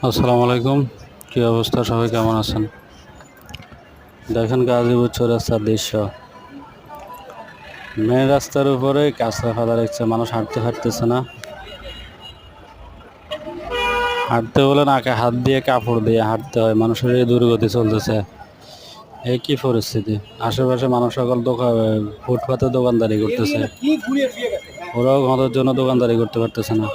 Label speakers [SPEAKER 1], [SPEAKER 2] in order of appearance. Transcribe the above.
[SPEAKER 1] আসসালামু আলাইকুম। কী অবস্থা, সবাই কেমন আছেন? দেখেন গাজীপুর চৌরাস্তার দৃশ্য। মেন রাস্তার উপরে কাঁচরা ফেলা রেখেছে, মানুষ হাঁটতে পারতেছে না। হাঁটতে বলে নাকে হাত দিয়ে কাপড় দিয়ে হাঁটতে হয়, মানুষের এই দুর্গতি চলতেছে। এই কি পরিস্থিতি! আশেপাশে মানুষ সকল ফুটপাতে দোকানদারি করতেছে, ওরাও ঘরের জন্য দোকানদারি করতে পারতেছে না।